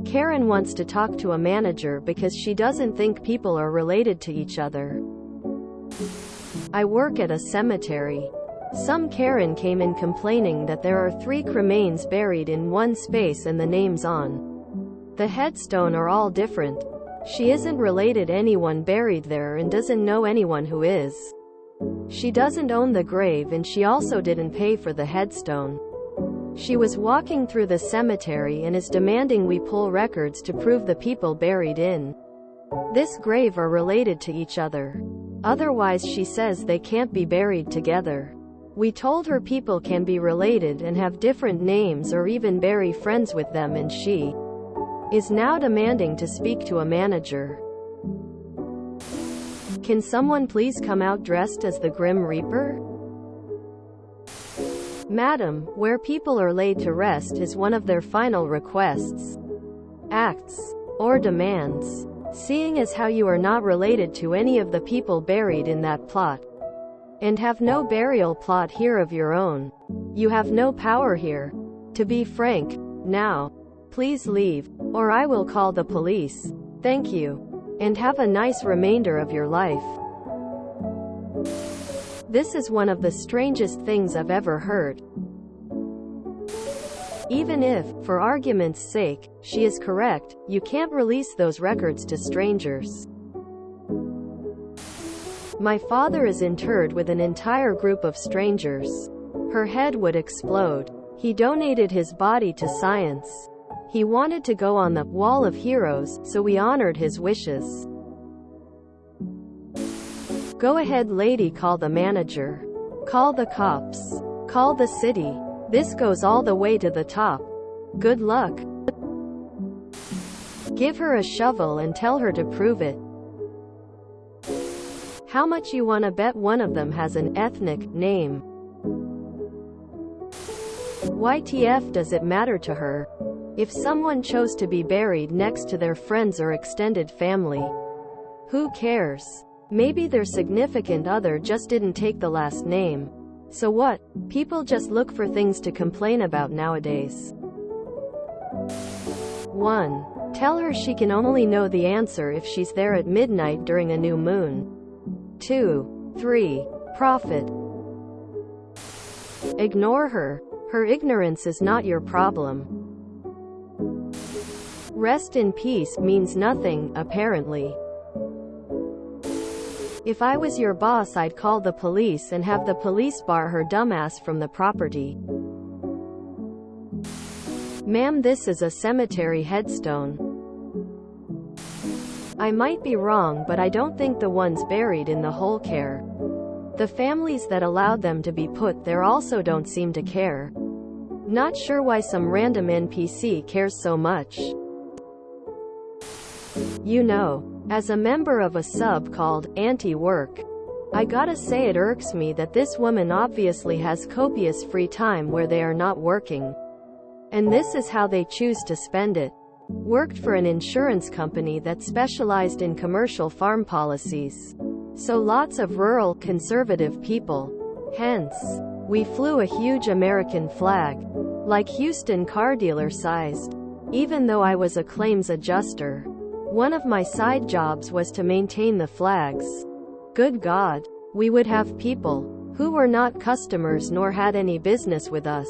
Karen wants to talk to a manager because she doesn't think people are related to each other. I work at a cemetery. Some Karen came in complaining that there are 3 cremains buried in one space and the names on the headstone are all different. She isn't related anyone buried there and doesn't know anyone who is. She doesn't own the grave and she also didn't pay for the headstone. She was walking through the cemetery and is demanding we pull records to prove the people buried in this grave are related to each other. Otherwise, she says they can't be buried together. We told her people can be related and have different names or even bury friends with them, and she is now demanding to speak to a manager. Can someone please come out dressed as the Grim Reaper? Madam, where people are laid to rest is one of their final requests, acts, or demands. Seeing as how you are not related to any of the people buried in that plot, and have no burial plot here of your own, you have no power here. To be frank, now, please leave, or I will call the police. Thank you. And have a nice remainder of your life. This is one of the strangest things I've ever heard. Even if, for argument's sake, she is correct, you can't release those records to strangers. My father is interred with an entire group of strangers. Her head would explode. He donated his body to science. He wanted to go on the Wall of Heroes, so we honored his wishes. Go ahead, lady, call the manager. Call the cops. Call the city. This goes all the way to the top. Good luck. Give her a shovel and tell her to prove it. How much you wanna bet one of them has an ethnic name? YTF does it matter to her? If someone chose to be buried next to their friends or extended family, who cares? Maybe their significant other just didn't take the last name. So what? People just look for things to complain about nowadays. 1. Tell her she can only know the answer if she's there at midnight during a new moon. 2. 3. Profit. Ignore her. Her ignorance is not your problem. Rest in peace means nothing, apparently. If I was your boss, I'd call the police and have the police bar her dumbass from the property. Ma'am, this is a cemetery headstone. I might be wrong, but I don't think the ones buried in the hole care. The families that allowed them to be put there also don't seem to care. Not sure why some random NPC cares so much. You know, as a member of a sub called anti-work, I gotta say it irks me that this woman obviously has copious free time where they are not working. And this is how they choose to spend it. Worked for an insurance company that specialized in commercial farm policies. So lots of rural, conservative people. Hence, we flew a huge American flag. Like Houston car dealer sized. Even though I was a claims adjuster, one of my side jobs was to maintain the flags. Good God, we would have people who were not customers nor had any business with us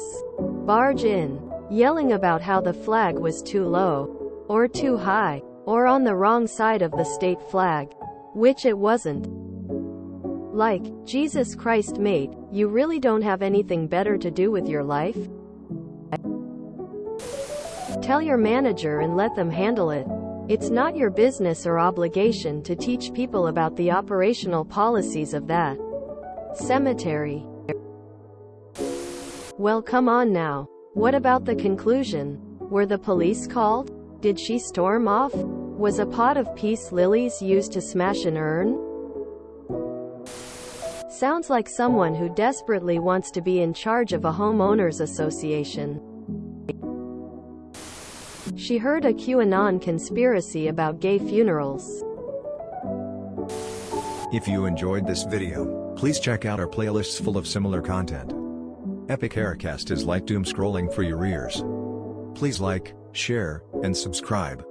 barge in, yelling about how the flag was too low, or too high, or on the wrong side of the state flag, which it wasn't. Like, Jesus Christ, mate, you really don't have anything better to do with your life? Tell your manager and let them handle it. It's not your business or obligation to teach people about the operational policies of that cemetery. Well, come on now. What about the conclusion? Were the police called? Did she storm off? Was a pot of peace lilies used to smash an urn? Sounds like someone who desperately wants to be in charge of a homeowners association. She heard a QAnon conspiracy about gay funerals. If you enjoyed this video, please check out our playlists full of similar content. Epic Haircast is like doom scrolling for your ears. Please like, share, and subscribe.